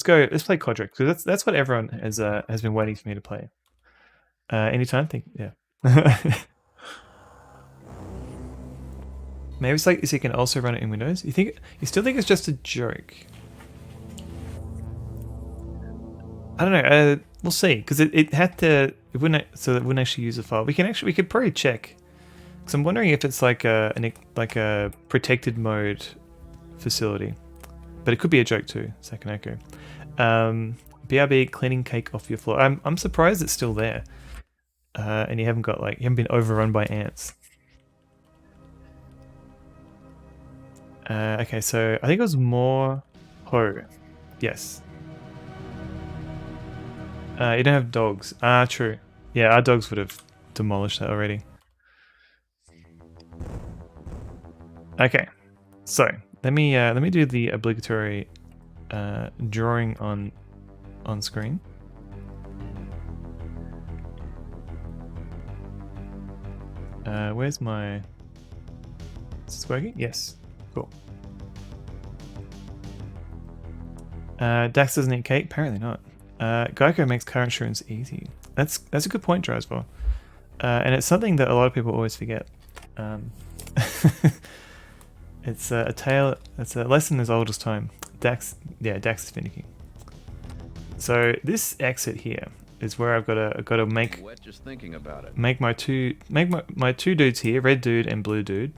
go. Let's play Quadrax because that's what everyone has been waiting for me to play. Anytime, yeah. Maybe it's like, is he can also run it in Windows? You still think it's just a joke? I don't know. We'll see because it had to. It wouldn't so it wouldn't actually use a file. We could probably check. Because I'm wondering if it's like a protected mode facility, but it could be a joke too. Second echo. BRB cleaning cake off your floor. I'm surprised it's still there, and you haven't been overrun by ants. Okay, so I think it was more ho. Yes. You don't have dogs. Ah, true. Yeah, our dogs would have demolished that already. Okay, so let me do the obligatory drawing on screen. Where's my? Is this working? Yes. Cool. Dax doesn't eat cake. Apparently not. Geico makes car insurance easy. That's a good point, Drysville. And it's something that a lot of people always forget. It's a tale. It's a lesson as old as time. Dax is finicky. So this exit here is where I've got to make. Just thinking about it. Make my two dudes here, red dude and blue dude.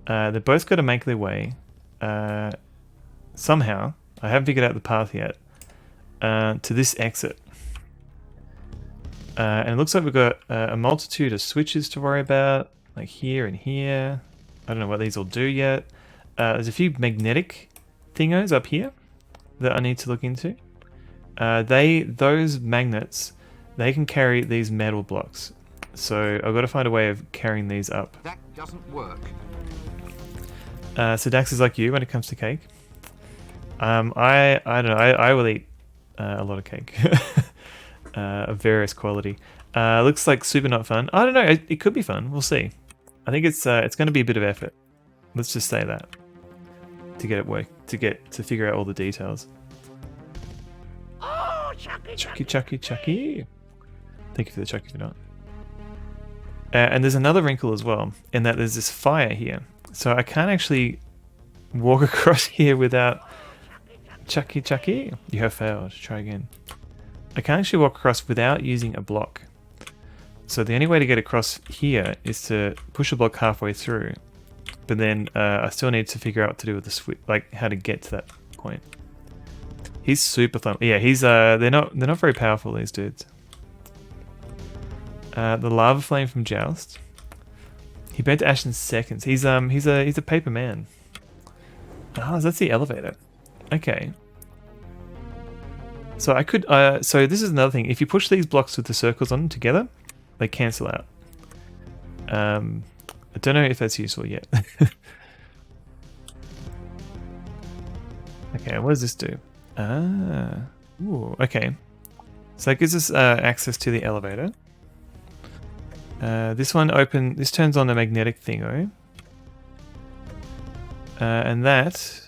They're both got to make their way. Somehow, I haven't figured out the path yet. To this exit. And it looks like we've got a multitude of switches to worry about, like here and here. I don't know what these will do yet. There's a few magnetic thingos up here that I need to look into. Those magnets, they can carry these metal blocks. So I've got to find a way of carrying these up. That doesn't work. So Dax is like you when it comes to cake. I don't know. I will eat a lot of cake of various quality. Looks like super not fun. I don't know. It could be fun. We'll see. I think it's going to be a bit of effort. Let's just say that to get it work to figure out all the details. Oh, Chucky. Thank you for the Chucky for not. And there's another wrinkle as well, in that there's this fire here, so I can't actually walk across here without Chucky. You have failed. Try again. I can't actually walk across without using a block. So the only way to get across here is to push a block halfway through, but then I still need to figure out what to do with the switch, like how to get to that point. He's super fun. Yeah, he's they're not very powerful, these dudes. The lava flame from Joust. He burned to ash in seconds. He's a paper man. Oh, that's the elevator. Okay. So I could so this is another thing. If you push these blocks with the circles on them together, they cancel out. I don't know if that's useful yet. Okay, what does this do? Ooh, okay. So that gives us access to the elevator. This turns on the magnetic thingo. And that...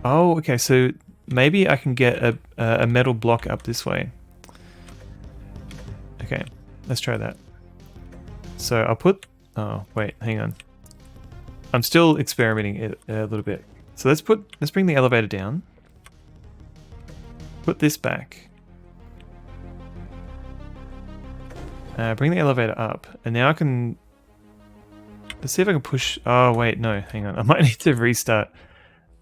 Oh, okay, so maybe I can get a metal block up this way. Okay, let's try that. So I'll put... Oh, wait, hang on. I'm still experimenting it a little bit. So let's bring the elevator down. Put this back. Bring the elevator up, and now I can... Let's see if I can push... Oh, wait, no, hang on. I might need to restart.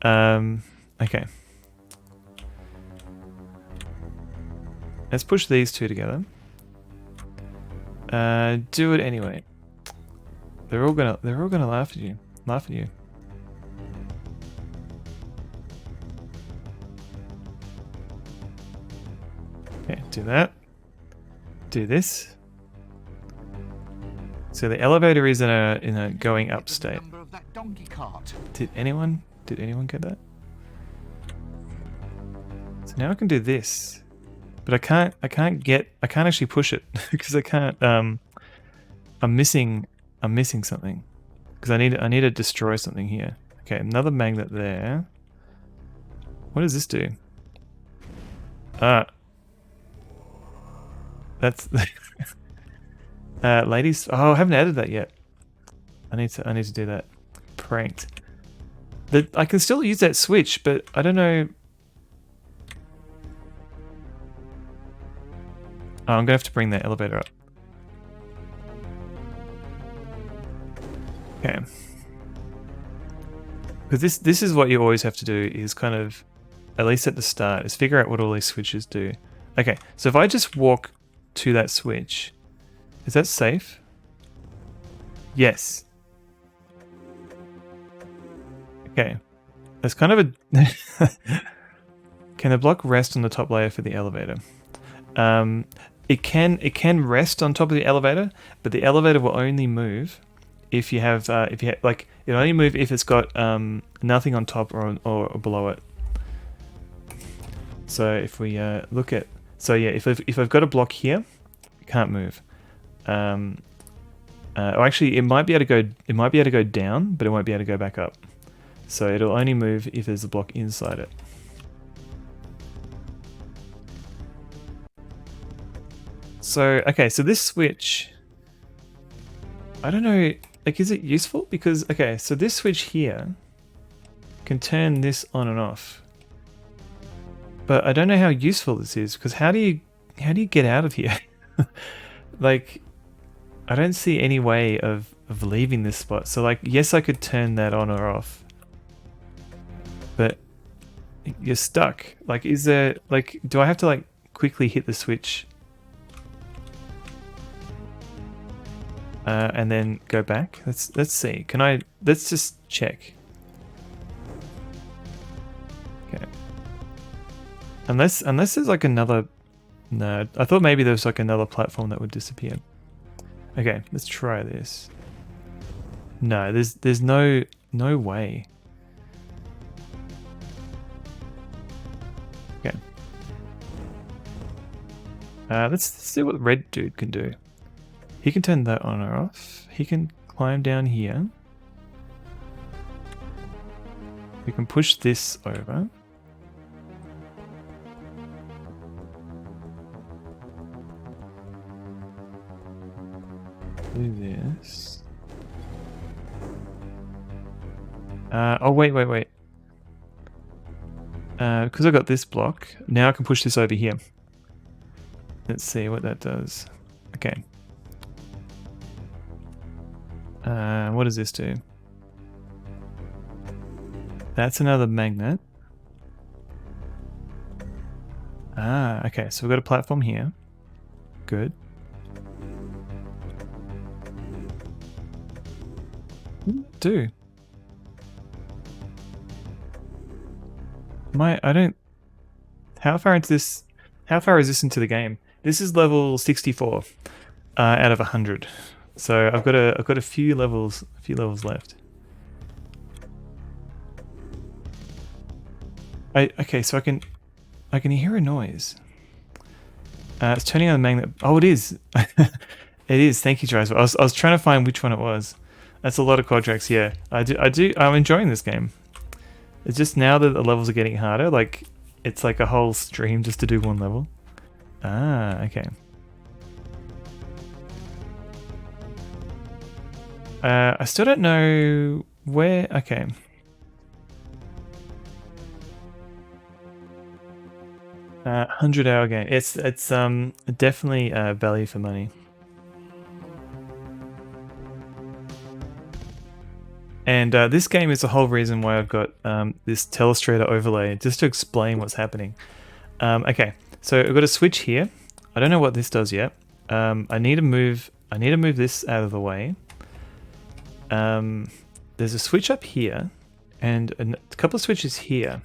Okay. Let's push these two together. Do it anyway. They're all gonna laugh at you. Okay, do that. Do this. So the elevator is in a going up state. Did anyone get that? So now I can do this, but I can't actually push it because I can't. I'm missing something because I need to destroy something here. Okay, another magnet there. What does this do? Ah. That's ladies. Oh, I haven't added that yet. I need to do that. Pranked. I can still use that switch, but I don't know. Oh, I'm gonna have to bring the elevator up. Okay. Because this is what you always have to do, is kind of, at least at the start, is figure out what all these switches do. Okay, so if I just walk to that switch, is that safe? Yes. Okay. That's kind of a... Can the block rest on the top layer for the elevator? It can rest on top of the elevator, but the elevator will only move if you have like, it'll only move if it's got nothing on top or below it. So if we look at, so yeah, if I've got a block here, it can't move. Or actually, it might be able to go down, but it won't be able to go back up. So it'll only move if there's a block inside it. So okay, so this switch, I don't know, like, is it useful? Because okay, so this switch here can turn this on and off, but I don't know how useful this is, because how do you get out of here? Like, I don't see any way of leaving this spot. So like, yes, I could turn that on or off, but you're stuck. Like, is there, like, do I have to like quickly hit the switch and then go back? Let's see. Can I? Let's just check. Okay. Unless there's like another. No, I thought maybe there was like another platform that would disappear. Okay, let's try this. No, there's no way. Okay. Let's see what the red dude can do. He can turn that on or off. He can climb down here. We can push this over. Do this. Oh, wait. Because I got this block, now I can push this over here. Let's see what that does. Okay. What does this do? That's another magnet. Ah, okay, so we've got a platform here. Good. Do. I don't... How far is this into the game? This is level 64 out of 100. So I've got a few levels left. Okay, so I can hear a noise. It's turning on the magnet. Oh, it is. It is. Thank you, Driver. I was trying to find which one it was. That's a lot of Quadrax. Yeah, I'm enjoying this game. It's just now that the levels are getting harder. Like, it's like a whole stream just to do one level. Ah, okay. I still don't know where. Okay. $100-hour game. It's definitely value for money. And this game is the whole reason why I've got this Telestrator overlay, just to explain what's happening. Okay, so I've got a switch here. I don't know what this does yet. I need to move this out of the way. There's a switch up here, and a couple of switches here.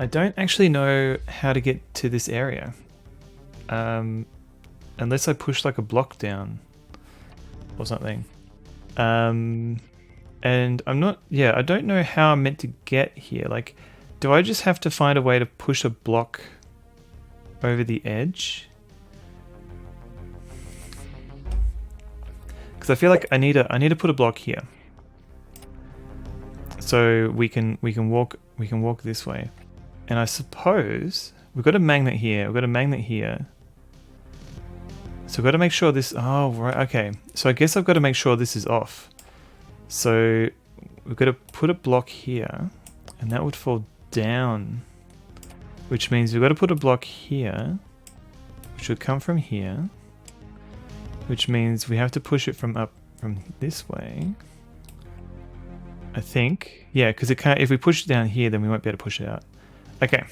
I don't actually know how to get to this area, unless I push like a block down or something. And I'm not, yeah, I don't know how I'm meant to get here. Like, do I just have to find a way to push a block over the edge? Because I feel like I need to put a block here, so we can walk we can walk this way. And I suppose we've got a magnet here. We've got a magnet here. So we've got to make sure this... Oh, right. Okay. So I guess I've got to make sure this is off. So we've got to put a block here. And that would fall down. Which means we've got to put a block here. Which would come from here. Which means we have to push it from this way. I think. Yeah, because it can't... If we push it down here, then we won't be able to push it out. Okay.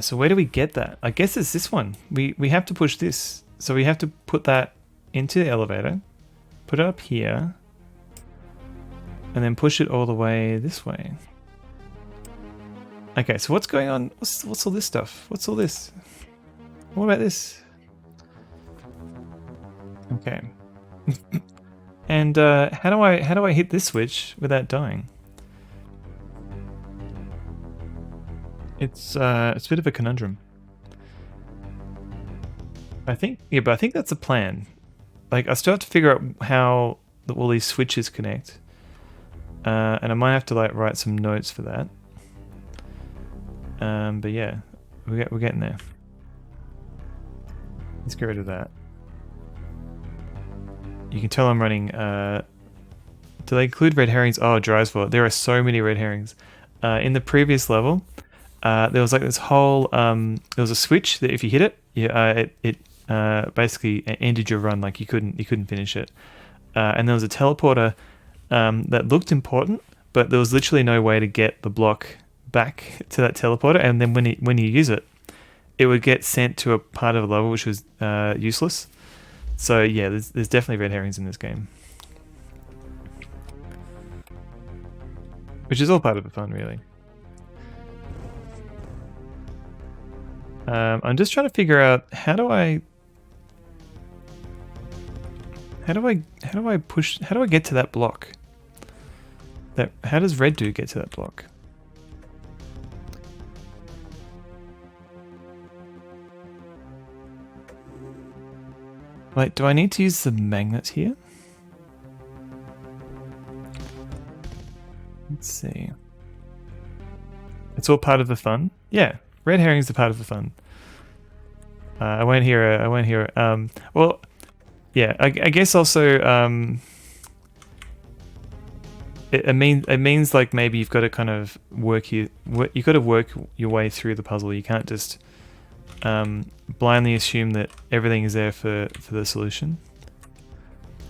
So where do we get that? I guess it's this one. We have to push this. So we have to put that into the elevator. Put it up here. And then push it all the way this way. Okay, so what's going on? What's all this stuff? What's all this? What about this? Okay. And how do I hit this switch without dying? It's a bit of a conundrum. I think that's the plan. Like, I still have to figure out how all these switches connect. And I might have to like write some notes for that. But yeah, we're getting there. Let's get rid of that. You can tell I'm running. Do they include red herrings? Oh, Drysville. There are so many red herrings. In the previous level, there was like this whole. There was a switch that if you hit it, it basically ended your run. Like you couldn't finish it. And there was a teleporter that looked important, but there was literally no way to get the block back to that teleporter. And then when you use it, it would get sent to a part of the level which was useless. So yeah, there's definitely red herrings in this game. Which is all part of the fun, really. I'm just trying to figure out how do I get to that block? How does red get to that block? Like, do I need to use the magnets here? Let's see. It's all part of the fun. Yeah, red herrings are part of the fun. I won't hear. Well, yeah. I guess also. It means like maybe you've got to kind of you've got to work your way through the puzzle. You can't just blindly assume that everything is there for the solution.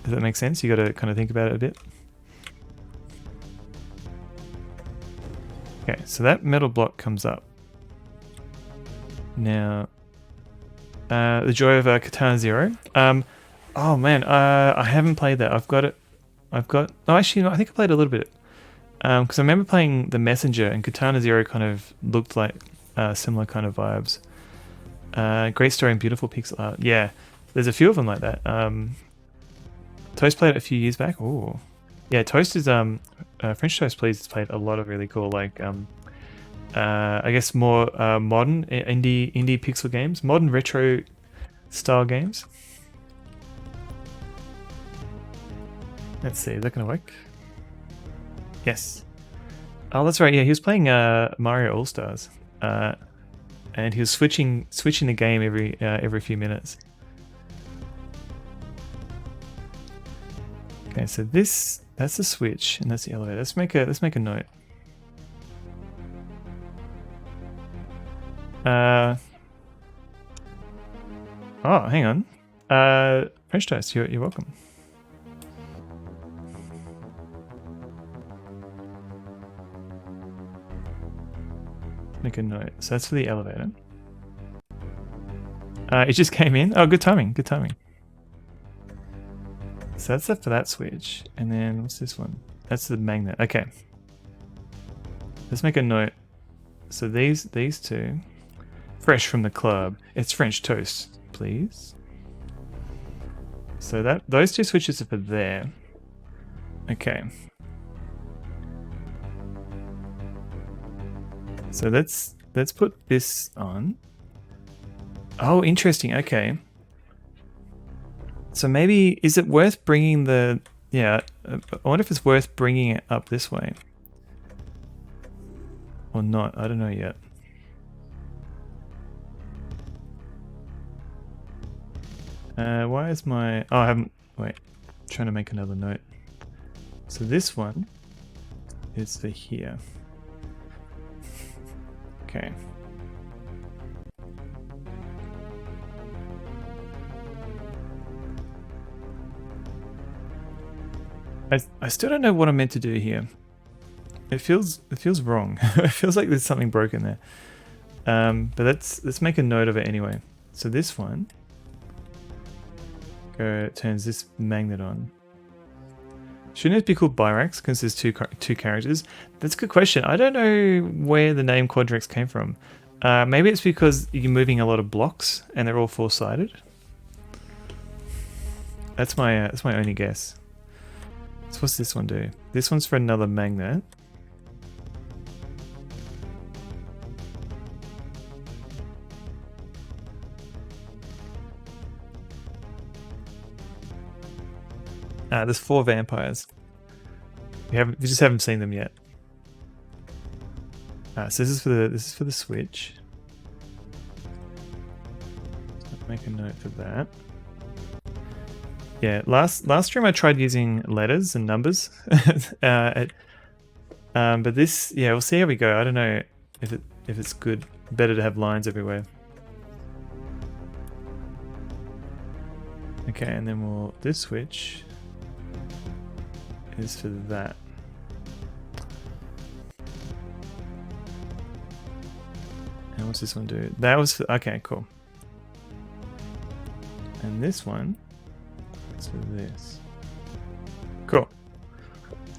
Does that make sense? You got to kind of think about it a bit. Okay, so that metal block comes up. Now, the joy of Katana Zero. Oh man, I haven't played that. Oh, actually, no, I think I played a little bit. Because I remember playing The Messenger, and Katana Zero kind of looked like similar kind of vibes. Great story and beautiful pixel art. Yeah, there's a few of them like that. Toast played it a few years back. Oh, yeah. Toast is French Toast Please has played a lot of really cool like I guess more modern indie pixel games, modern retro style games. Let's see, is that gonna work? Yes. Oh, that's right. Yeah, he was playing Mario All Stars. And he was switching the game every few minutes. Okay, so that's the switch and that's the elevator. Let's make a note. Oh, hang on. French Toast, you're welcome. Make a note. So that's for the elevator. It just came in. Oh, good timing. Good timing. So that's it for that switch. And then what's this one? That's the magnet. Okay. Let's make a note. So these two. Fresh from the club. It's French Toast, please. So those two switches are for there. Okay. So let's put this on. Oh, interesting. Okay. So maybe is it worth bringing the I wonder if it's worth bringing it up this way. Or not, I don't know yet. Why is my... Oh, I haven't... Wait, trying to make another note. So this one is for here. Okay. I still don't know what I'm meant to do here. It feels wrong. It feels like there's something broken there. But let's make a note of it anyway. So this one turns this magnet on. Shouldn't it be called Quadrax because there's two characters? That's a good question. I don't know where the name Quadrax came from. Maybe it's because you're moving a lot of blocks and they're all four-sided. That's my only guess. So what's this one do? This one's for another magnet. There's 4 vampires. We just haven't seen them yet. So this is for the switch. So make a note for that. Yeah, last stream I tried using letters and numbers, but this, yeah, we'll see how we go. I don't know if it's good, better to have lines everywhere. Okay, and then this switch is for that. And what's this one do? That was for, okay, cool. And this one is for this. Cool.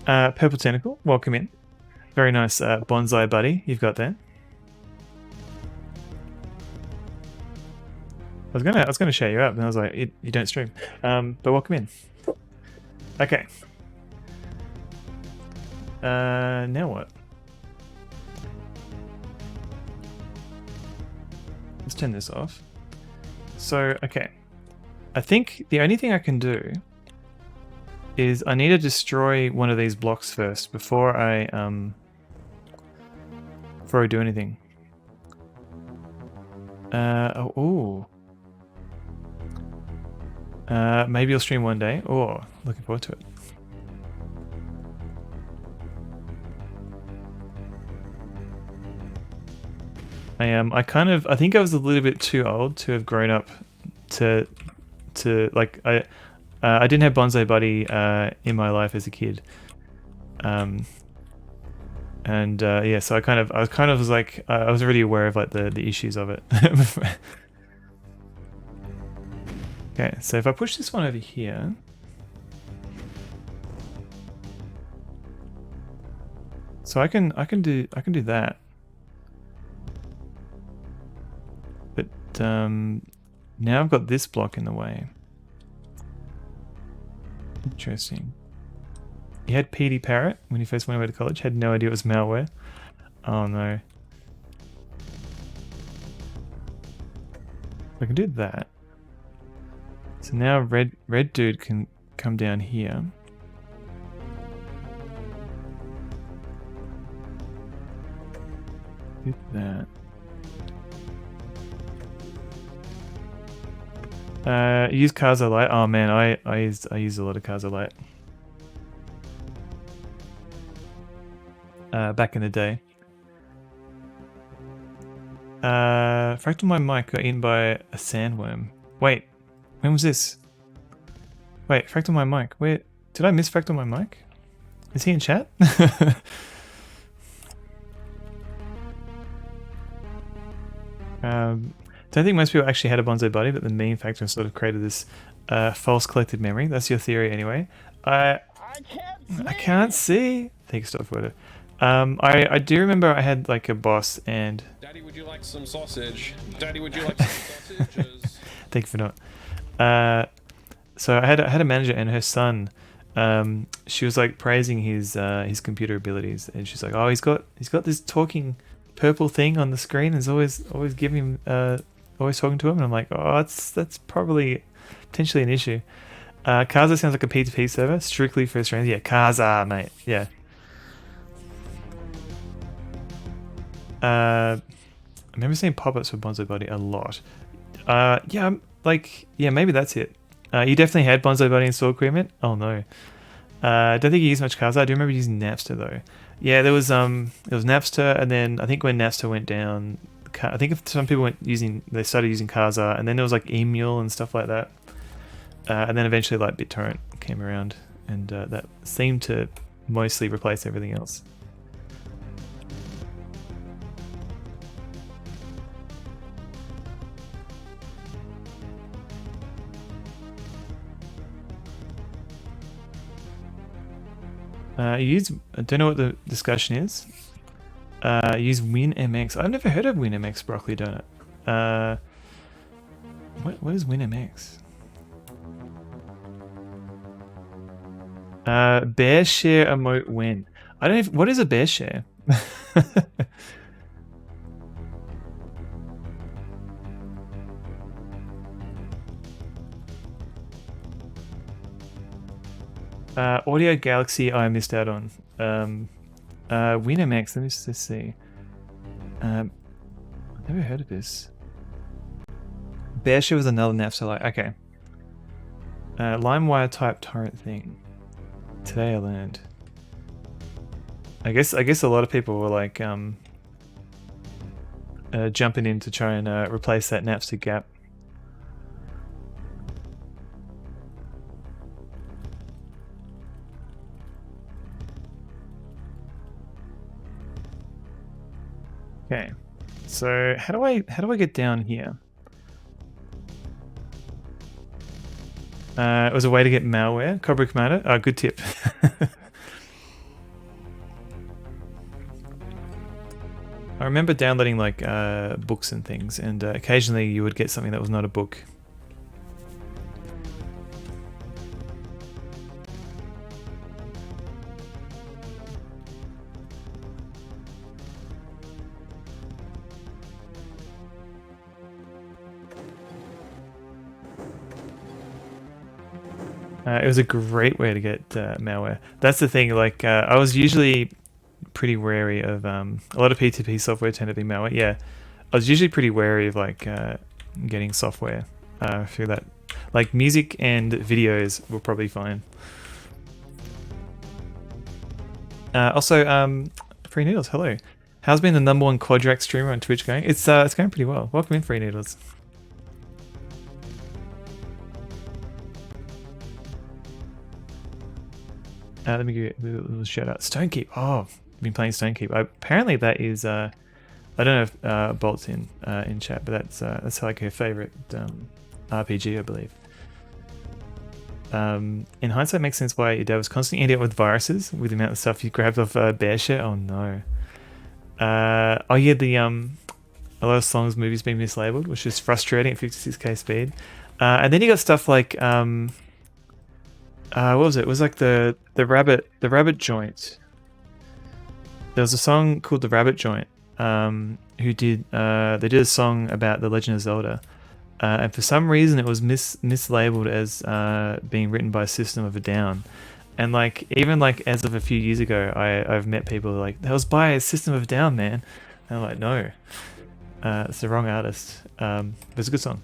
Purple Tentacle, welcome in. Very nice bonsai buddy you've got there. I was gonna share you up, and I was like, you don't stream. But welcome in. Okay. Now what? Let's turn this off. So, okay. I think the only thing I can do is I need to destroy one of these blocks first before I do anything. Maybe I'll stream one day. Oh, looking forward to it. I think I was a little bit too old to have grown up to like I didn't have Bonsai Buddy in my life as a kid. Yeah, so I was like I was already aware of like the issues of it. Okay, so if I push this one over here, so I can do that. But now I've got this block in the way. Interesting. He had Petey Parrot when he first went away to college. Had no idea it was malware. Oh no. I can do that. So now red dude can come down here. Do that. Use Carzolite. Oh man, I used a lot of Carzolite. Back in the day. Fractal my mic got eaten by a sandworm. Wait, when was this? Wait, Fractal my mic. Where did I miss Fractal my mic? Is he in chat? Don't think most people actually had a Bonsai Buddy, but the meme factor sort of created this false collected memory. That's your theory anyway. I can't see. Thanks, Stock Photo. I do remember I had like a boss and... Daddy, would you like some sausage? Daddy, would you like some sausages? Thank you for not. So I had a manager and her son. She was like praising his computer abilities, and she's like, "Oh, he's got this talking purple thing on the screen. Is always giving him always talking to him." And I'm like, "Oh, that's probably potentially an issue." Kaza sounds like a P2P server, strictly for Australians. Yeah, Kaza, mate. Yeah. I remember seeing pop-ups for Bonzo Body a lot. Yeah, maybe that's it. You definitely had Bonzo Body and Sword Equipment? Oh no. I don't think you used much Kaza. I do remember using Napster though. Yeah, there was Napster, and then I think when Napster went down, I think if some people they started using Kaza, and then there was like Emule and stuff like that. And then eventually like BitTorrent came around, and that seemed to mostly replace everything else. I don't know what the discussion is. Use WinMX. I've never heard of WinMX Broccoli Donut. What is WinMX? Bear share emote when. I don't know what is a bear share? Audio Galaxy I missed out on. WinMX, let me just see. I've never heard of this. Bearshare was another Napster like okay. LimeWire type torrent thing. Today I learned. I guess a lot of people were like jumping in to try and replace that Napster gap. Okay, so how do I get down here? It was a way to get malware. Cobra Commander. Oh, good tip. I remember downloading like books and things, and occasionally you would get something that was not a book. It was a great way to get malware. That's the thing, like I was usually pretty wary of a lot of P2P software tend to be malware. Yeah, I was usually pretty wary of like getting software through that. Like music and videos were probably fine. Also, Free Needles, hello. How's been the #1 Quadrax streamer on Twitch going? It's going pretty well. Welcome in, Free Needles. Let me give you a little shout out. Stonekeep. Oh, I've been playing Stonekeep. Apparently that is I don't know if Bolt's in chat, but that's like her favorite RPG, I believe. In hindsight, it makes sense why your dad was constantly ending up with viruses with the amount of stuff you grabbed off Bearshare. Oh no. Oh yeah, a lot of songs, movies being mislabeled, which is frustrating at 56k speed. And then you got stuff like what was it? It was like the rabbit joint. There was a song called The Rabbit Joint. Who did they did a song about The Legend of Zelda, and for some reason it was mislabeled as being written by System of a Down, and like even like as of a few years ago, I've met people who are like, that was by System of a Down, man. And I'm like, no, it's the wrong artist. But it's a good song.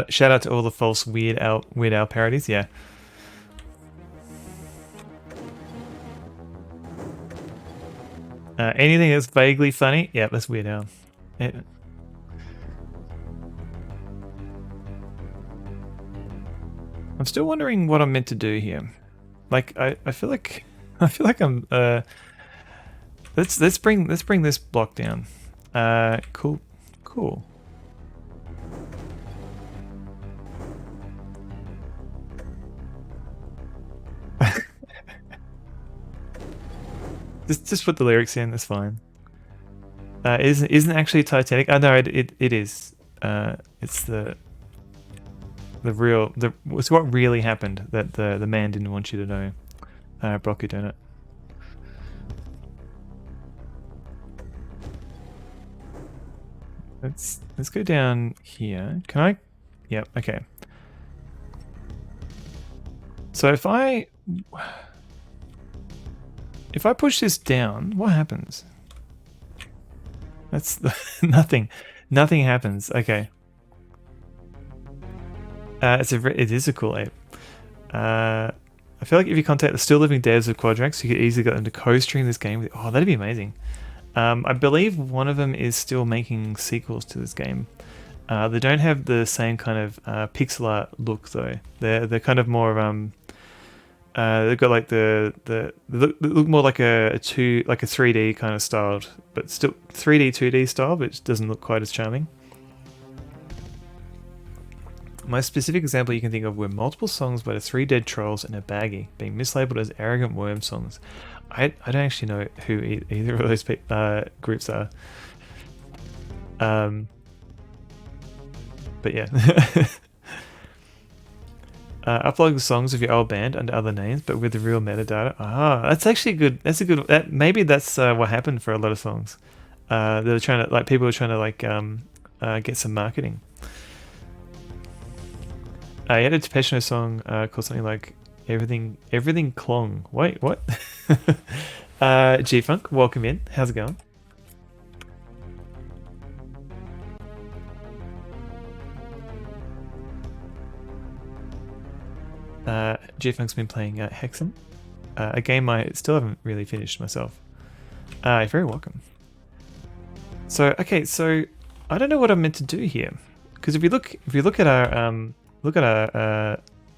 Shout out to all the false Weird Al parodies, yeah. Anything that's vaguely funny, yeah, that's Weird Al. I'm still wondering what I'm meant to do here. Like I feel like I'm let's bring this block down. Cool. Just put the lyrics in. That's fine. Isn't actually Titanic? Oh no, it is. It's the it's what really happened that the man didn't want you to know. Brocky Donut. Let's go down here. Can I? Yep. Okay. So if I push this down, what happens? That's nothing. Nothing happens. Okay. It is a cool ape. I feel like if you contact the still living devs of Quadrax, you could easily get them to co-stream this game. Oh, that'd be amazing. I believe one of them is still making sequels to this game. They don't have the same kind of pixel art look though. They're kind of more they've got like they look more like a 3D kind of styled, but still 3D 2D style, but it doesn't look quite as charming. My specific example you can think of were multiple songs by the Three Dead Trolls and a Baggy being mislabeled as arrogant worm songs. I don't actually know who either of those groups are. But yeah. Upload the songs of your old band under other names, but with the real metadata. That's actually good. That's a good. Maybe that's what happened for a lot of songs. They were trying to people were trying to get some marketing. You had a Depeche Mode song called something like Everything Clong. Wait, what? G-Funk, welcome in. How's it going? G-Funk's been playing Hexen, a game I still haven't really finished myself. You're very welcome. So okay, so I don't know what I'm meant to do here, because if you look at our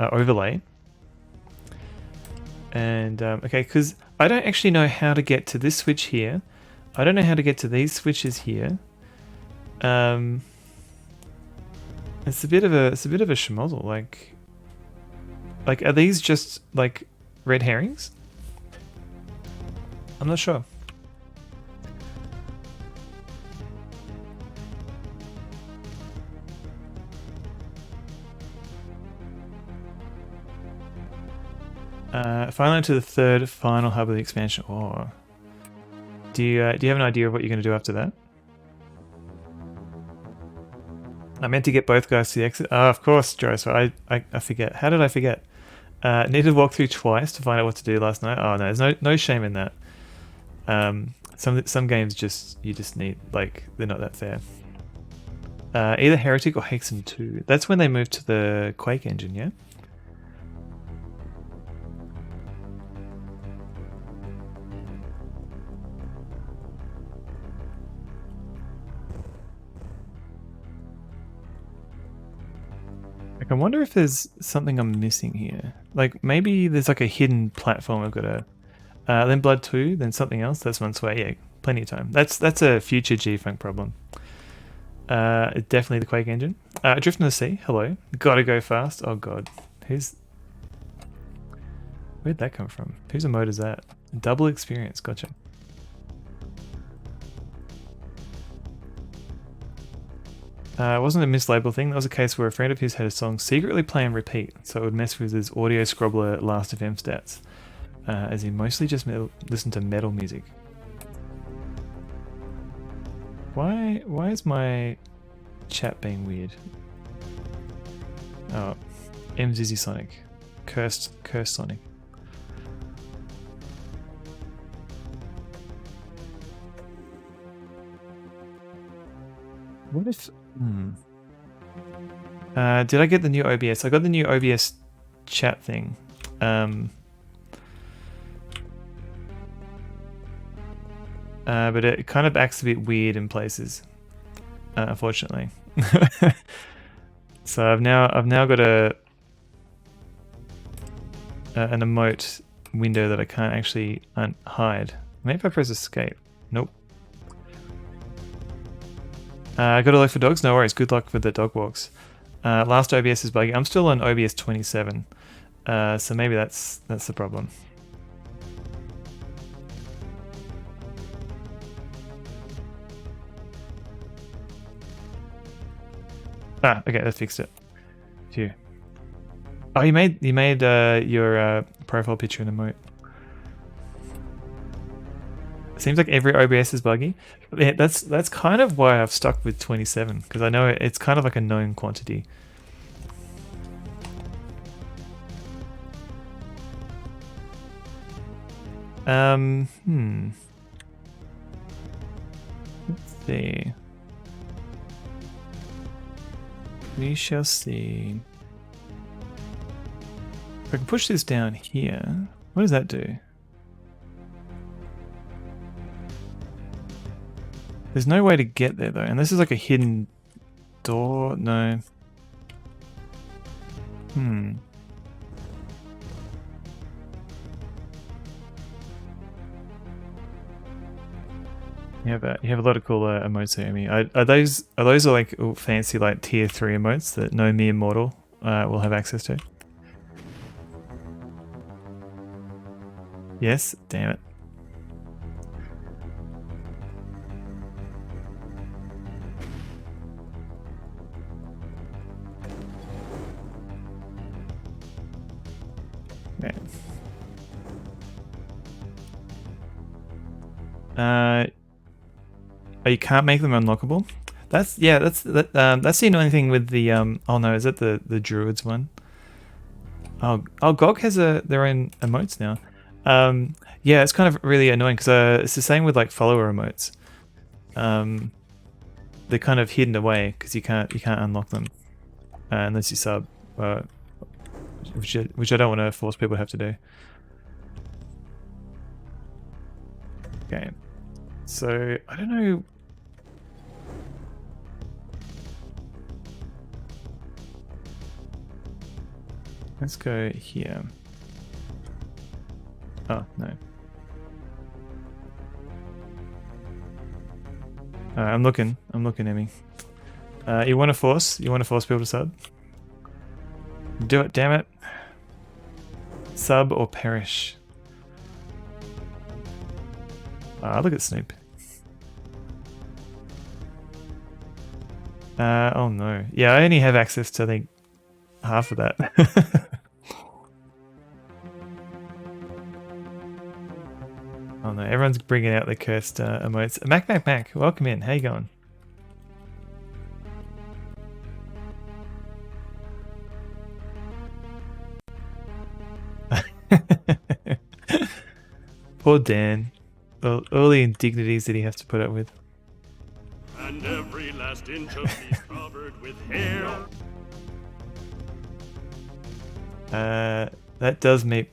overlay, and okay, because I don't actually know how to get to this switch here. I don't know how to get to these switches here. It's a bit of a schmozzle. Like, are these just like red herrings? I'm not sure. Finally to the third final hub of the expansion. Oh, do you have an idea of what you're going to do after that? I meant to get both guys to the exit. Oh, of course, Joe. So I forget. How did I forget? Needed to walk through twice to find out what to do last night. Oh no, there's no shame in that. Some games you just need, like, they're not that fair. Either Heretic or Hexen 2. That's when they moved to the Quake engine, yeah? I wonder if there's something I'm missing here. Like, maybe there's like a hidden platform I've got to... then Blood 2, then something else. That's one way. Yeah, plenty of time. That's a future G-Funk problem. Definitely the Quake engine. Drift in the Sea, hello. Gotta go fast. Oh god. Where'd that come from? Whose emote is that? Double experience, gotcha. It wasn't a mislabel thing. That was a case where a friend of his had a song secretly play and repeat, so it would mess with his audio scrobbler last FM stats, as he mostly just listened to metal music. Why is my chat being weird? Oh, Zizzy Sonic, cursed Sonic. What if? Did I get the new OBS? I got the new OBS chat thing. But it kind of acts a bit weird in places, unfortunately. So I've now got an emote window that I can't actually hide. Maybe if I press escape. Nope. Got to look for dogs? No worries. Good luck with the dog walks. Last OBS is buggy. I'm still on OBS 27, so maybe that's the problem. Okay, that fixed it. Phew. Oh, you made your profile picture an emote. Seems like every OBS is buggy. Yeah, that's kind of why I've stuck with 27, because I know it's kind of like a known quantity. Let's see. We shall see. If I can push this down here, what does that do? There's no way to get there though, and this is like a hidden door. No. You have a lot of cool emotes here. I mean, are those like fancy like tier 3 emotes that no mere mortal will have access to? Yes, damn it. Oh, you can't make them unlockable. That's the annoying thing with the oh no, is that the druids one? Oh GOG has their own emotes now. Yeah, it's kind of really annoying because it's the same with like follower emotes. They're kind of hidden away because you can't unlock them unless you sub, which I don't want to force people to have to do. Okay, so I don't know. Let's go here. Oh, no. I'm looking, Emmy. You want to force people to sub? Do it, damn it. Sub or perish. Look at Snoop. Oh no. Yeah, I only have access to, I think, half of that. Oh no, everyone's bringing out the cursed emotes. Mac, welcome in. How you going? Poor Dan. All the indignities that he has to put up with. And every last inch of me covered with hair. That does meep.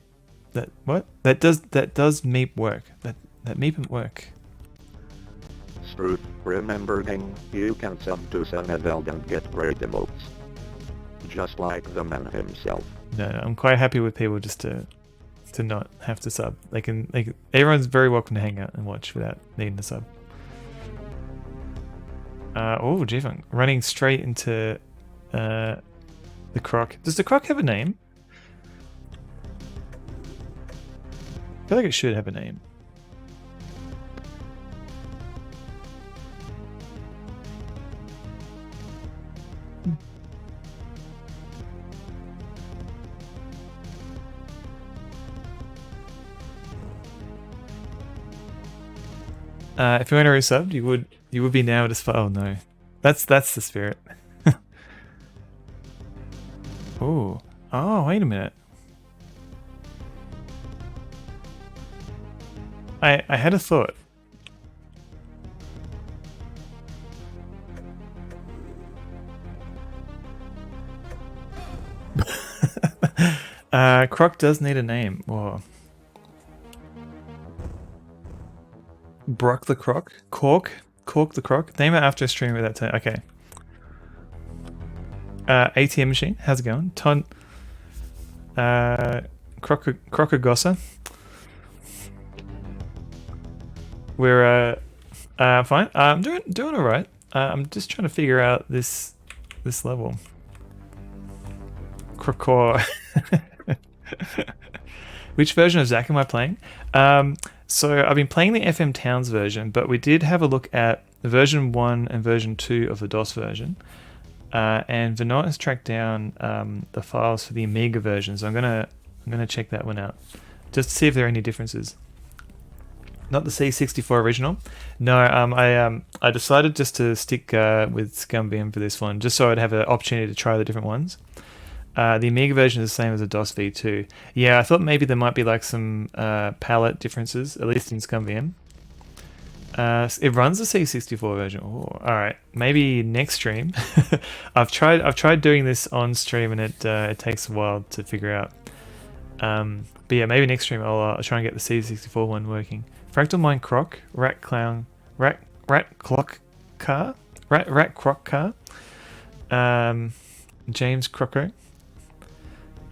That what? That does meep work. That meep work. Struth, remembering you can sub to Seneveld and get great emotes. Just like the man himself. No, I'm quite happy with people just to not have to sub. Everyone's very welcome to hang out and watch without needing to sub. Oh, G-Funk running straight into the croc. Does the croc have a name? I feel like it should have a name. If you weren't already subbed, you would be now just oh no. That's the spirit. Oh wait a minute. I had a thought. Croc does need a name. Whoa. Brock the Croc? Cork the Croc? Name it after a streamer that time. Okay. ATM machine, how's it going? Crocogossa. We're fine. I'm doing alright. I'm just trying to figure out this level. Crocor. Which version of Zack am I playing? So I've been playing the FM Towns version, but we did have a look at version 1 and version 2 of the DOS version. And Venant has tracked down the files for the Amiga version, so I'm gonna check that one out, just to see if there are any differences. Not the C64 original. No, I decided just to stick with ScumVM for this one, just so I'd have an opportunity to try the different ones. The Amiga version is the same as a DOS V2. Yeah, I thought maybe there might be like some palette differences, at least in ScumVM. It runs the C64 version. Oh, all right, maybe next stream. I've tried doing this on stream, and it takes a while to figure out. But yeah, maybe next stream I'll try and get the C64 one working. Fractal Mind Croc, Rat Clown, Rat Clock Car, Rat Croc Car, James Croco.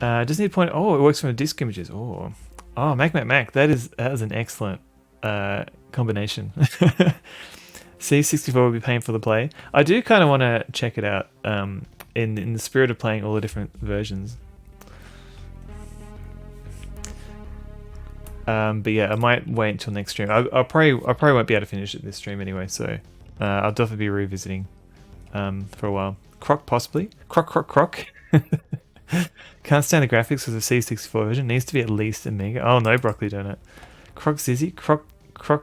Just need to point. Oh, it works from the disk images. Oh, Mac. That is an excellent combination. C64 would be painful to play. I do kind of want to check it out. In the spirit of playing all the different versions. But yeah, I might wait until next stream. I probably won't be able to finish it this stream anyway, so I'll definitely be revisiting for a while. Croc possibly. Croc. Can't stand the graphics of the C64 version. Needs to be at least Amiga. Oh no, broccoli donut. Croc Zizzy. Croc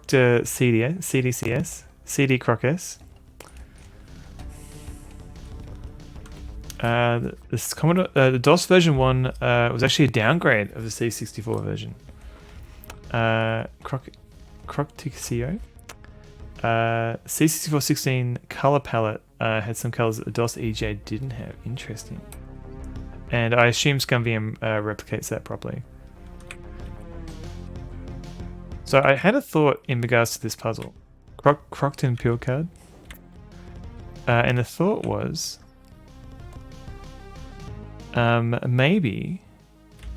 to CDCS. CD Croc S. The DOS version 1 was actually a downgrade of the C64 version. Croc Tixio. C64 16 color palette had some colors that the DOS EJ didn't have. Interesting. And I assume ScumVM replicates that properly. So I had a thought in regards to this puzzle. Crocton Pure Card. And the thought was maybe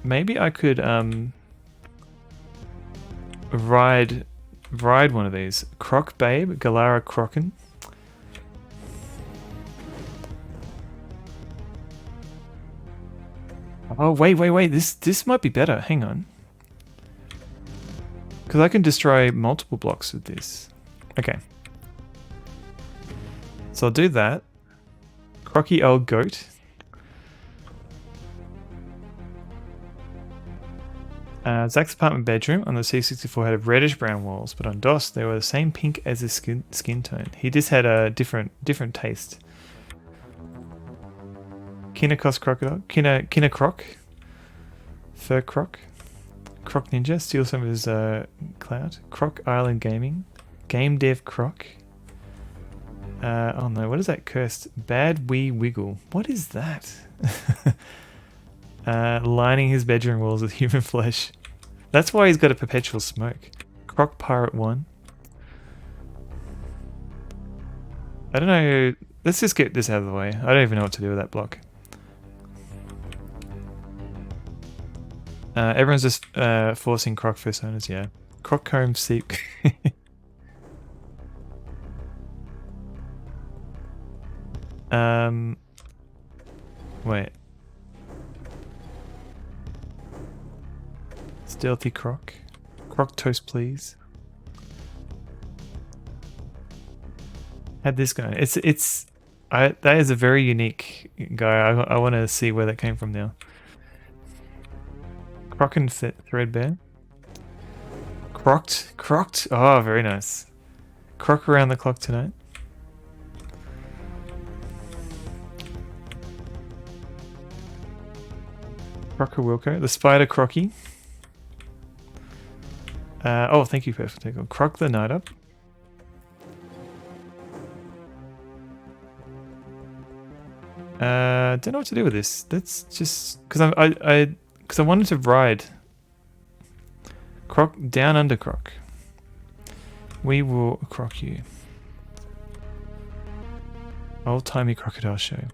I could ride one of these. Croc Babe, Galara Crocken. Oh wait, this might be better. Hang on. Because I can destroy multiple blocks with this. Okay. So I'll do that. Crocky Old Goat. Zach's apartment bedroom on the C64 had reddish brown walls, but on DOS they were the same pink as his skin tone. He just had a different taste. Kinakos Crocodile, Kina Croc, Fur Croc, Croc Ninja, steal some of his clout. Croc Island Gaming, Game Dev Croc. Oh no, what is that cursed? Bad Wee Wiggle. What is that? Lining his bedroom walls with human flesh. That's why he's got a perpetual smoke. Croc Pirate 1. I don't know. Let's just get this out of the way. I don't even know what to do with that block. Everyone's just forcing Croc personas, yeah. Croc Comb Seep. Wait. Stealthy Croc. Croc Toast, please. Had this guy. That is a very unique guy. I want to see where that came from now. Croc and Threadbare. Crocked. Oh, very nice. Croc around the clock tonight. Crocker Wilco. The Spider Crocky. Oh, thank you, Perfect Tackle. Croc the Night Up. Don't know what to do with this. That's just because I wanted to ride Croc down under Croc. We will croc you. Old timey crocodile show.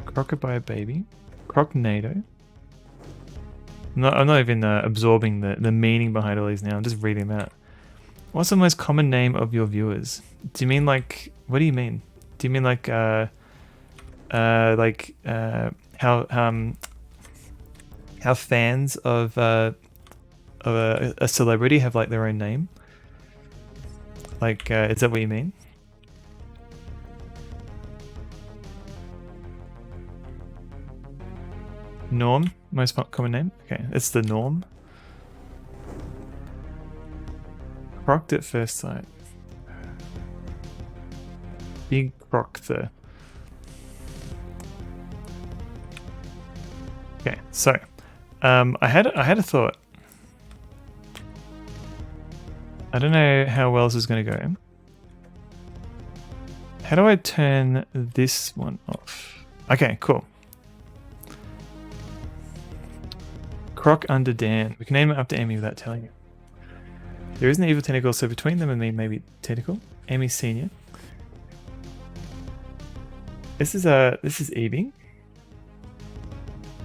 Crocked by a baby. Crocnado. I'm not even absorbing the meaning behind all these now. I'm just reading them out. What's the most common name of your viewers? Do you mean like? What do you mean? Do you mean like how fans of a celebrity have like their own name? Like, is that what you mean? Norm, most common name. Okay, it's the Norm. Crocked at first sight. Big croc there. Okay, so I had a thought. I don't know how well this is going to go. How do I turn this one off? Okay, cool. Croc under Dan. We can name it after Amy without telling you. There is an evil tentacle, so between them and me, maybe tentacle. Amy Senior. This is Evie.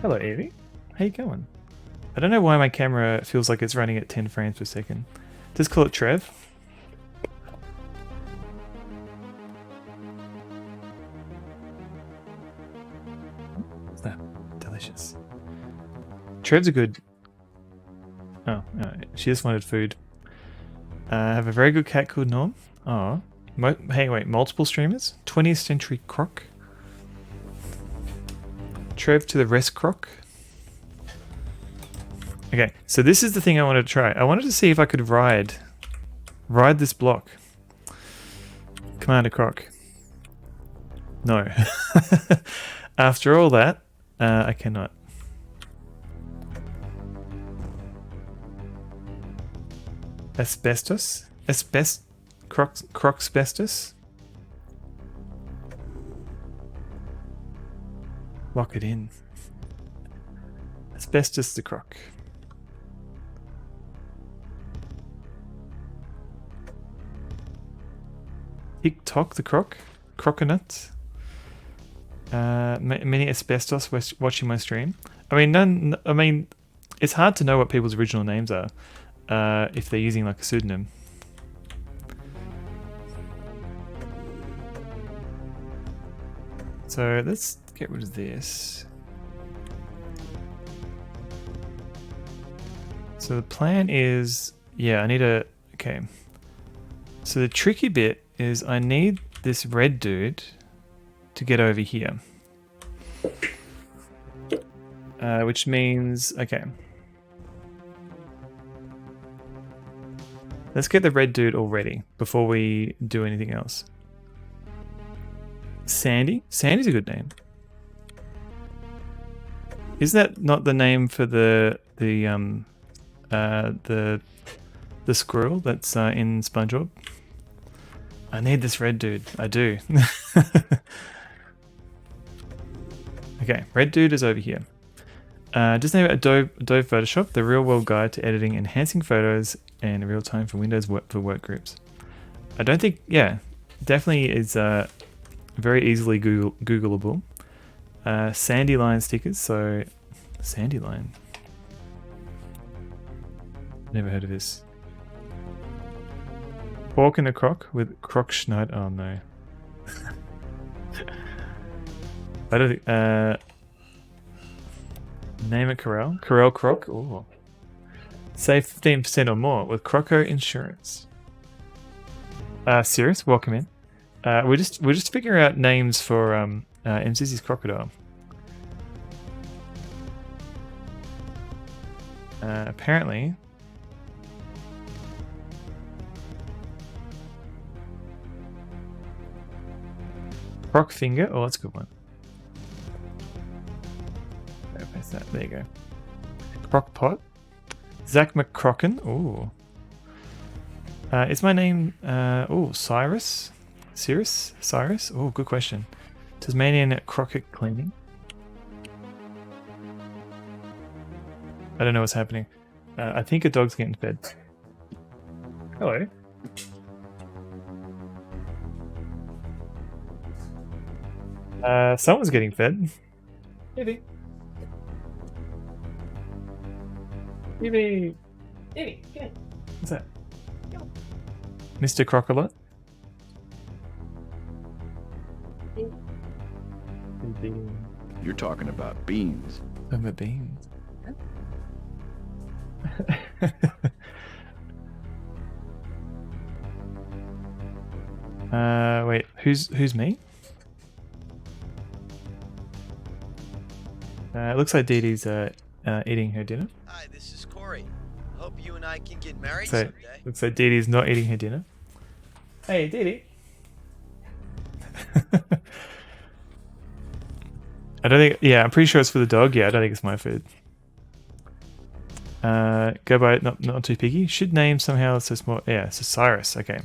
Hello, Evie. How you going? I don't know why my camera feels like it's running at 10 frames per second. Just call it Trev. What's that? Delicious. Trev's a good... Oh, she just wanted food. I have a very good cat called Norm. Oh. Hey, wait, multiple streamers? 20th Century Croc. Trev to the rest croc. Okay, so this is the thing I wanted to try. I wanted to see if I could ride this block. Commander Croc. No. After all that, I cannot. Asbestos? Crocsbestos? Lock it in. Asbestos the croc. TikTok the croc. Croconut. Many asbestos watching my stream. I mean, it's hard to know what people's original names are if they're using like a pseudonym. So let's get rid of this. So the plan is, yeah, I need a, okay. So the tricky bit is I need this red dude to get over here. Which means, okay. Let's get the red dude already before we do anything else. Sandy? Sandy's a good name. Is that not the name for the squirrel that's in SpongeBob? I need this red dude. I do. Okay, red dude is over here. Just name it Adobe Photoshop, the real world guide to editing, enhancing photos, and real time for Windows for work groups. I don't think, yeah, definitely is very easily Googleable. Sandy line stickers, so Sandy line. Never heard of this. Pork in a croc with croc schneid. Oh no. I don't think, name it Corral. Corral Croc. Ooh. Save 15% or more with Croco Insurance. Sirius, welcome in. We're just figuring out names for MCC's crocodile. Apparently. Croc finger. Oh, that's a good one. There you go. Crock pot. Zach McCrocken. Ooh. Is my name Cyrus? Cyrus? Cyrus? Oh, good question. Tasmanian Crockett Cleaning. I don't know what's happening. I think a dog's getting fed. Hello. Someone's getting fed. Evie. Evie. Evie, get it. What's that? Mr. Crocodile. You're talking about beans. I'm a bean. Wait, who's me? It looks like Dee Dee's eating her dinner. Hi, this is Corey. Hope you and I can get married So someday. looks like Dee Dee's not eating her dinner. Hey, Dee Dee. I don't think. Yeah, I'm pretty sure it's for the dog. Yeah, I don't think it's my food. Go by it. Not too picky. Should name somehow. So small. Yeah, it's Cyrus. Okay.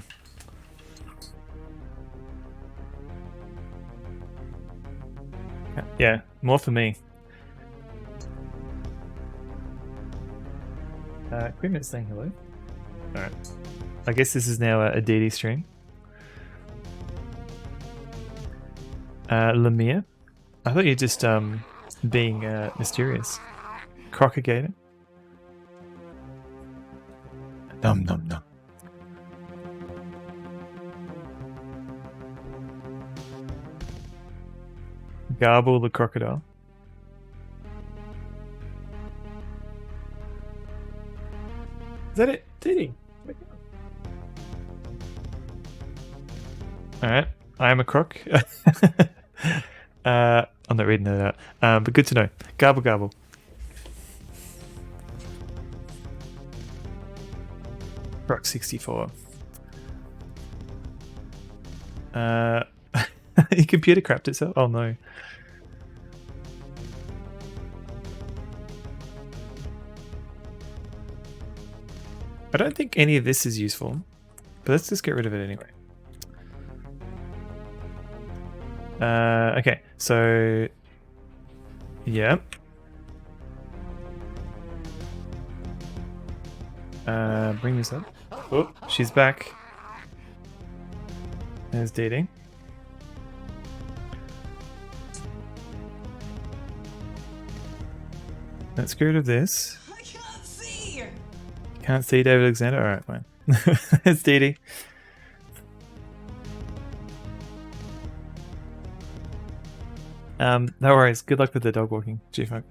Yeah, more for me. Equipment saying hello. Alright. I guess this is now a DD stream. Lemire. I thought you were just being mysterious. Crocagator. Num num num. Garble the crocodile. Is that it? Diddy. Alright. I am a croc. I'm not reading that out. But good to know. Garble garble. Croc 64. Your computer crapped itself? Oh no. I don't think any of this is useful, but let's just get rid of it anyway. Okay, so yeah. Bring this up. Oh, she's back. There's dating. Let's get rid of this. I can't see. Can't see David Alexander? Alright, fine. It's Dee Dee. No worries. Good luck with the dog walking, G-Folk.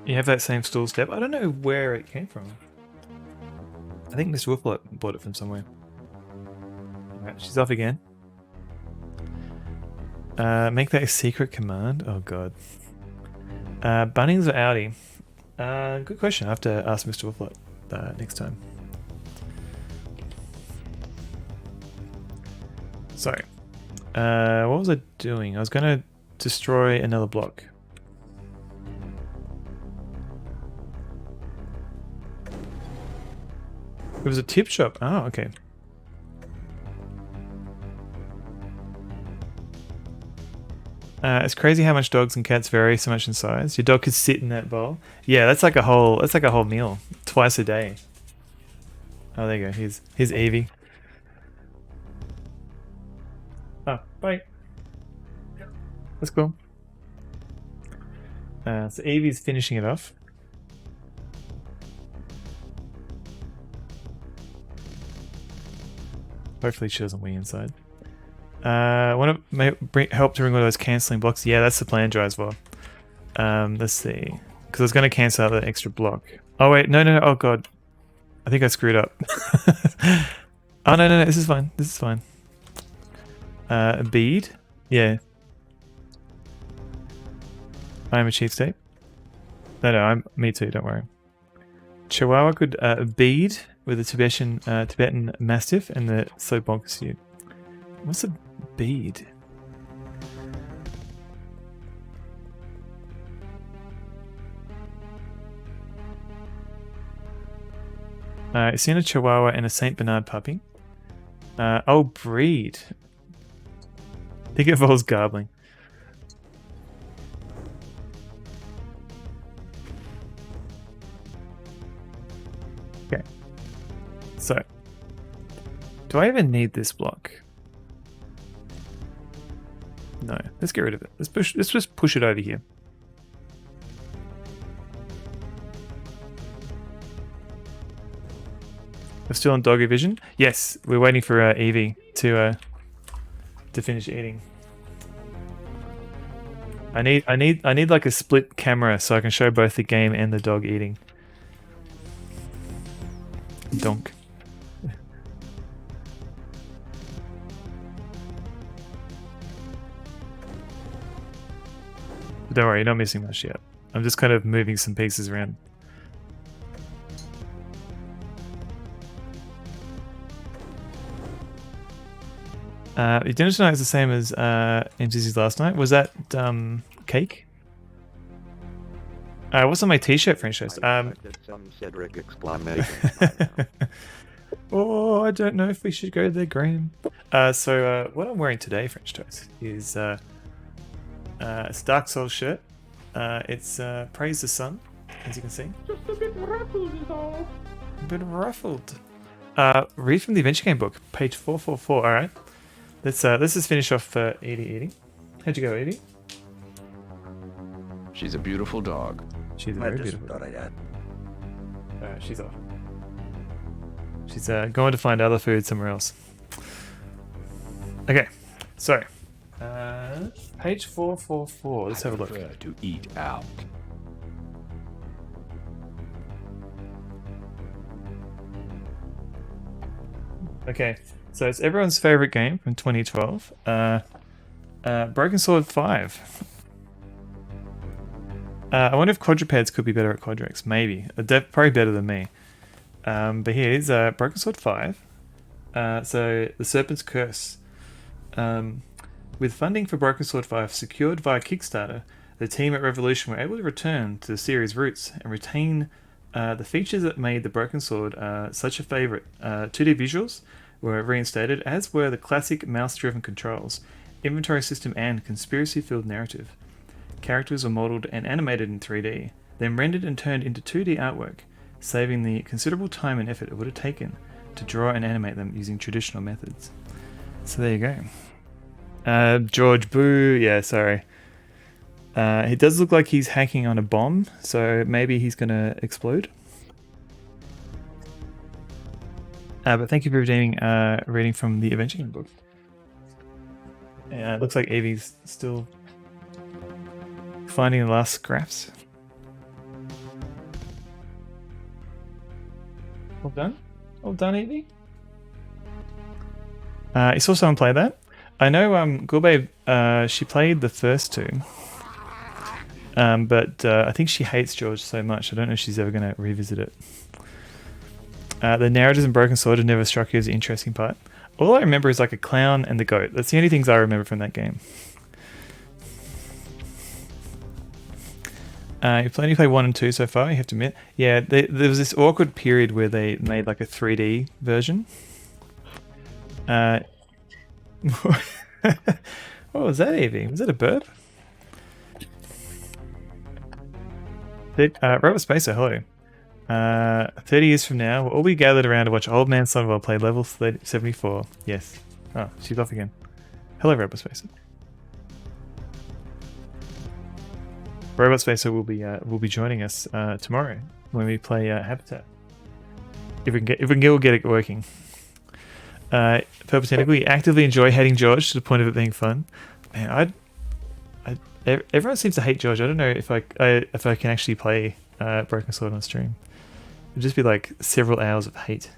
You have that same stool step. I don't know where it came from. I think Miss Wolf bought it from somewhere. Alright, she's off again. Make that a secret command. Oh god. Bunnings or Audi? Good question. I have to ask Mr. Wolflot next time. So, what was I doing? I was going to destroy another block. It was a tip shop. Oh, okay. It's crazy how much dogs and cats vary so much in size. Your dog could sit in that bowl. Yeah, that's like a whole. That's like a whole meal, twice a day. Oh, there you go. Here's Evie. Oh, bye. That's cool. So Evie's finishing it off. Hopefully she doesn't wee inside. Want to help to bring one of those cancelling blocks? Yeah, that's the plan, Dry as well. Let's see. Because I was going to cancel out that extra block. Oh wait, no. Oh god. I think I screwed up. Oh no, this is fine. This is fine. A bead? Yeah. I am a cheapskate. No, me too, don't worry. Chihuahua could bead with a Tibetan Mastiff and the So Bonkers suit. What's a bead? I've seen a Chihuahua and a Saint Bernard puppy. Oh, breed. I think it involves garbling. Okay. So, do I even need this block? No. Let's get rid of it. Let's just push it over here. We're still on Doggy Vision. Yes, we're waiting for Evie to finish eating. I need like a split camera so I can show both the game and the dog eating. Donk. Don't worry, you're not missing much yet. I'm just kind of moving some pieces around. Your dinner tonight is the same as MCC's last night. Was that cake? What's on my t-shirt, French toast? Expected some Cedric exclamation. Oh, I don't know if we should go there, Graham. So what I'm wearing today, French toast, is it's Dark Souls shirt. It's Praise the Sun, as you can see. Just a bit ruffled is all. A bit ruffled. Read from the adventure game book, page 444. All right. Let's just finish off Edie. How'd you go, Edie? She's a beautiful dog. She's a very beautiful dog. She's off. She's going to find other food somewhere else. Okay, so page 444. Let's have a look. I prefer to eat out. Okay, so it's everyone's favorite game from 2012. Broken Sword 5. I wonder if quadrupeds could be better at Quadrax. Maybe. Probably better than me. But here's Broken Sword 5. So, The Serpent's Curse. With funding for Broken Sword 5 secured via Kickstarter, the team at Revolution were able to return to the series' roots and retain the features that made the Broken Sword such a favourite. 2D visuals were reinstated, as were the classic mouse-driven controls, inventory system and conspiracy-filled narrative. Characters were modelled and animated in 3D, then rendered and turned into 2D artwork, saving the considerable time and effort it would have taken to draw and animate them using traditional methods. So there you go. George Boo, yeah, sorry. It does look like he's hacking on a bomb, so maybe he's going to explode. But thank you for redeeming reading from the Adventure Game book. It looks like Evie's still finding the last scraps. All done? All done, Evie? You saw someone play that? I know Gulbabe, she played the first two. But I think she hates George so much, I don't know if she's ever going to revisit it. The narratives in Broken Sword have never struck you as an interesting part. All I remember is like a clown and the goat. That's the only things I remember from that game. You've plenty to play 1 and 2 so far, you have to admit. Yeah, there was this awkward period where they made like a 3D version. What was that, Evie? Was that a burp? Robert Spacer, hello. 30 years from now, we'll all be gathered around to watch Old Man Sunwell play level 74. Yes. Oh, she's off again. Hello, Robot Spacer. Robot Spacer will be joining us tomorrow when we play Habitat. If we can get it working. Perpetually, we actively enjoy hating George to the point of it being fun. Man, everyone seems to hate George. I don't know if I can actually play Broken Sword on stream. It'd just be like several hours of hate.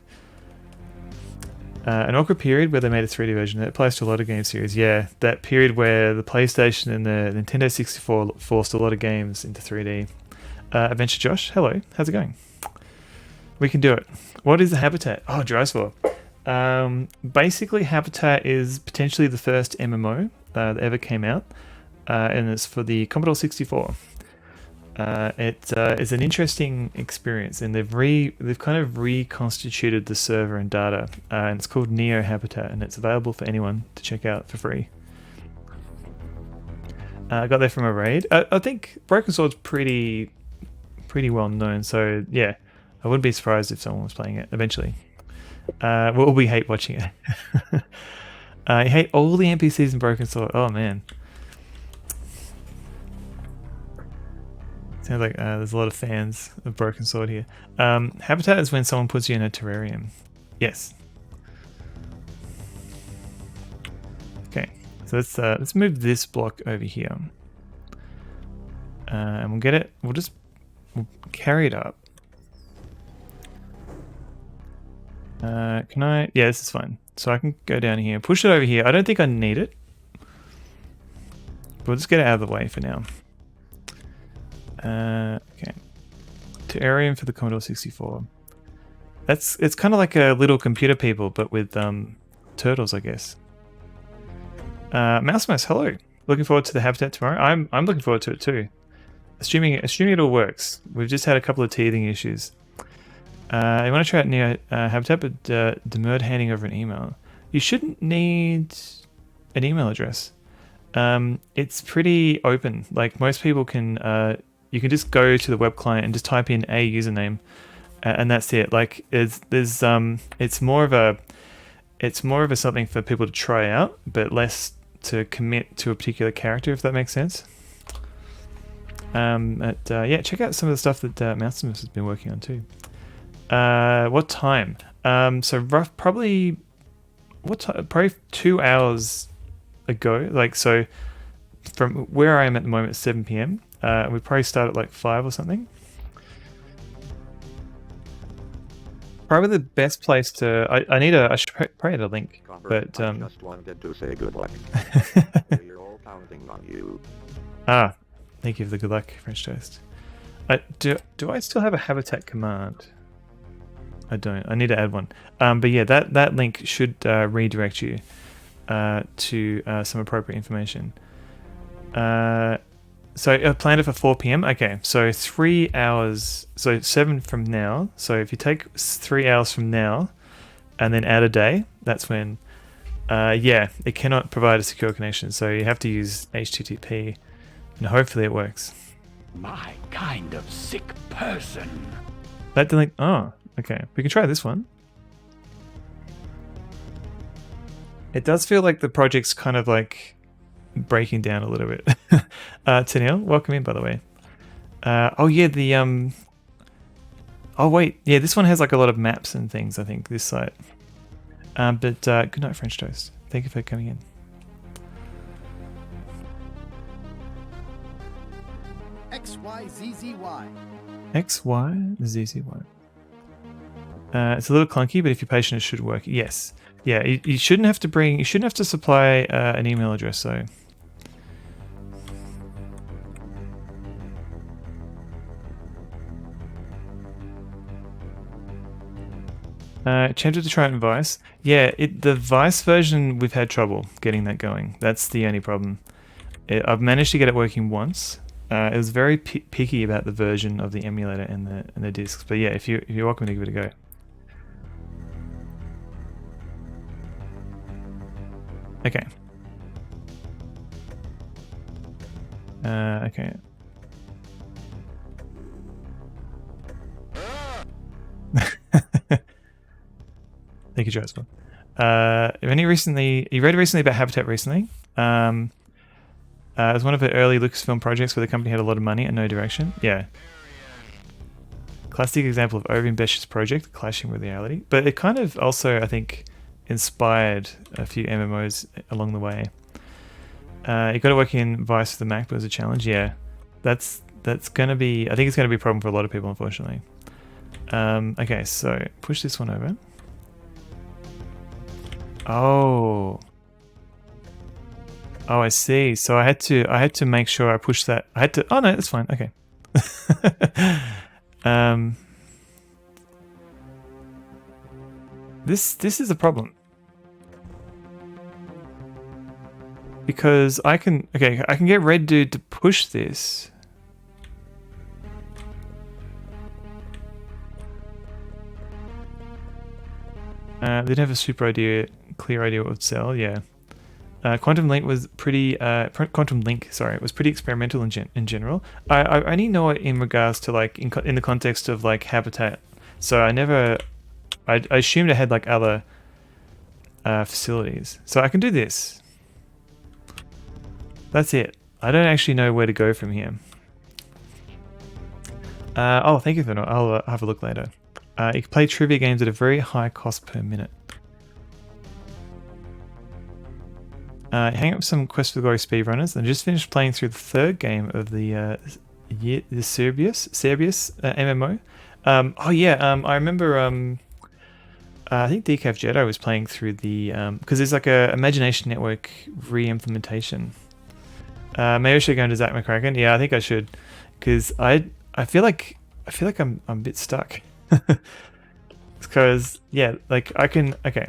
An awkward period where they made a 3D version. It applies to a lot of game series. Yeah, that period where the PlayStation and the Nintendo 64 forced a lot of games into 3D. Adventure Josh, hello. How's it going? We can do it. What is the Habitat? Oh, Dryswar. Basically, Habitat is potentially the first MMO that ever came out. And it's for the Commodore 64. It is an interesting experience, and they've kind of reconstituted the server and data, and it's called Neo Habitat, and it's available for anyone to check out for free. I got that from a raid. I think Broken Sword's pretty well known, so yeah, I wouldn't be surprised if someone was playing it eventually. We hate watching it. You hate all the NPCs in Broken Sword. Oh man. Sounds like there's a lot of fans of Broken Sword here. Habitat is when someone puts you in a terrarium. Yes. Okay, so let's move this block over here. And we'll get it. We'll carry it up. Can I? Yeah, this is fine. So I can go down here, push it over here. I don't think I need it. But we'll just get it out of the way for now. Okay. Terrarium for the Commodore 64. It's kind of like a little computer people, but with turtles, I guess. Mouse, hello. Looking forward to the habitat tomorrow. I'm looking forward to it too. Assuming it all works. We've just had a couple of teething issues. You want to try out Neo Habitat, but demurred handing over an email. You shouldn't need an email address. It's pretty open. Like most people can, you can just go to the web client and just type in a username, and that's it. Like it's more of a something for people to try out, but less to commit to a particular character, if that makes sense. Yeah, check out some of the stuff that Mousemus has been working on too. What time? So probably 2 hours ago. Like, so from where I am at the moment, it's 7 p.m. We probably start at like 5 or something. Probably the best place to. I should probably add a link, but I just wanted to say good luck. We're all counting on you. Thank you for the good luck, French Toast. Do I still have a habitat command? I don't. I need to add one. But yeah, that link should redirect you to some appropriate information. So I planned it for 4 p.m. Okay, so 3 hours. So 7 from now. So if you take 3 hours from now, and then add a day, that's when. Yeah, it cannot provide a secure connection. So you have to use HTTP, and hopefully it works. My kind of sick person. That delete. Oh. Okay, we can try this one. It does feel like the project's kind of like breaking down a little bit. Tennille, welcome in, by the way. Oh yeah, oh wait, yeah, this one has like a lot of maps and things, I think, this site. But good night, French Toast. Thank you for coming in. XYZZY. XYZZY. It's a little clunky, but if you're patient, it should work. Yes. Yeah, you shouldn't have to supply an email address, though. Tempted to try it in Vice. Yeah, the Vice version, we've had trouble getting that going. That's the only problem. I've managed to get it working once. It was very picky about the version of the emulator and the discs. But yeah, if you're welcome to give it a go. Okay. Okay. Thank you, Jasper. You read recently about Habitat recently. It was one of the early Lucasfilm projects where the company had a lot of money and no direction. Yeah. Classic example of over-ambitious project clashing with reality. But it kind of also, I think, inspired a few MMOs along the way. You got to work in Vice for the Mac, but it was a challenge. Yeah, that's gonna be. I think it's gonna be a problem for a lot of people, unfortunately. Okay, so push this one over. Oh, I see. So I had to make sure I pushed that. Oh no, that's fine. Okay. This is a problem. Because I can get Red Dude to push this. They didn't have a clear idea what would sell. Yeah, Quantum Link was pretty. Was pretty experimental in general. I only know it in regards to like in the context of like Habitat. So I assumed it had like other facilities. So I can do this. That's it. I don't actually know where to go from here. Oh, thank you for that. I'll have a look later. You can play trivia games at a very high cost per minute. Hang up some Quest for the Glory speedrunners and just finished playing through the third game of the the Cerberus MMO. Oh yeah, I remember. I think Decaf Jedi was playing through the because there's like a Imagination Network re-implementation. Maybe I should go into Zach McCracken. Yeah, I think I should, because I feel like I'm a bit stuck. Because yeah, like I can okay.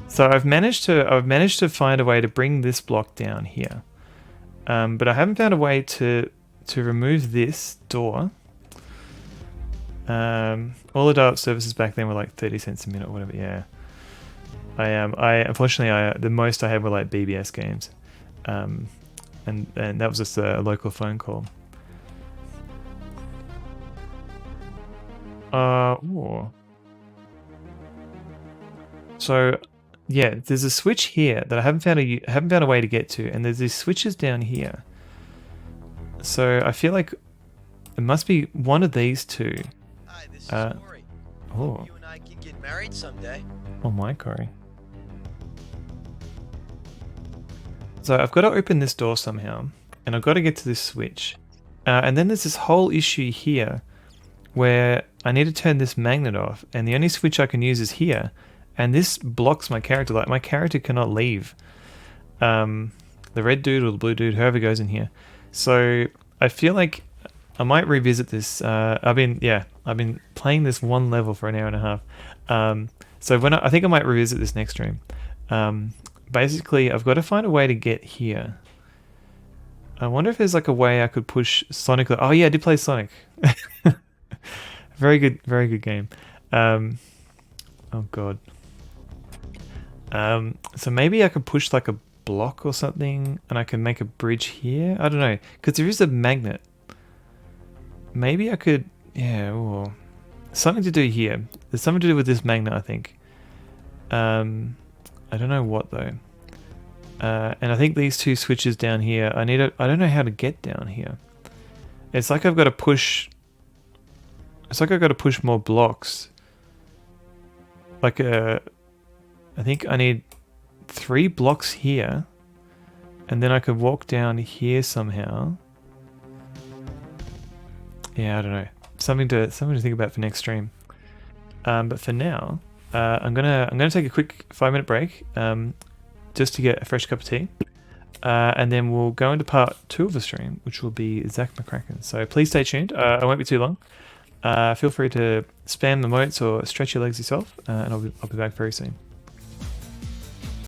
So I've managed to find a way to bring this block down here, but I haven't found a way to remove this door. All the dial-up services back then were like 30 cents a minute or whatever. Yeah, I unfortunately the most I had were like BBS games, and that was just a local phone call. Ooh. So yeah, there's a switch here that I haven't found a way to get to, and there's these switches down here. So I feel like it must be one of these two. Hi, this is Corey. Oh. Hope you and I can get married someday. Oh my, Corey. So I've got to open this door somehow, and I've got to get to this switch. And then there's this whole issue here where I need to turn this magnet off, and the only switch I can use is here, and this blocks my character. Like, my character cannot leave. The red dude or the blue dude, whoever goes in here. So I feel like I might revisit this. I've been playing this one level for an hour and a half. So I think I might revisit this next stream. Basically, I've got to find a way to get here. I wonder if there's like a way I could push Sonic. Oh yeah, I did play Sonic. Very good game. Oh god. So maybe I could push like a block or something, and I can make a bridge here. I don't know, because there is a magnet. Maybe I could, yeah, or something to do here. There's something to do with this magnet, I think. I don't know what though. And I think these two switches down here, I don't know how to get down here. It's like I've got to push. It's like I've got to push more blocks. Like I think I need 3 blocks here, and then I could walk down here somehow. Yeah, I don't know. Something to think about for next stream. But for now, I'm gonna take a quick 5-minute break, just to get a fresh cup of tea, and then we'll go into part 2 of the stream, which will be Zach McCracken. So please stay tuned. I won't be too long. Feel free to spam the emotes or stretch your legs yourself, and I'll be back very soon.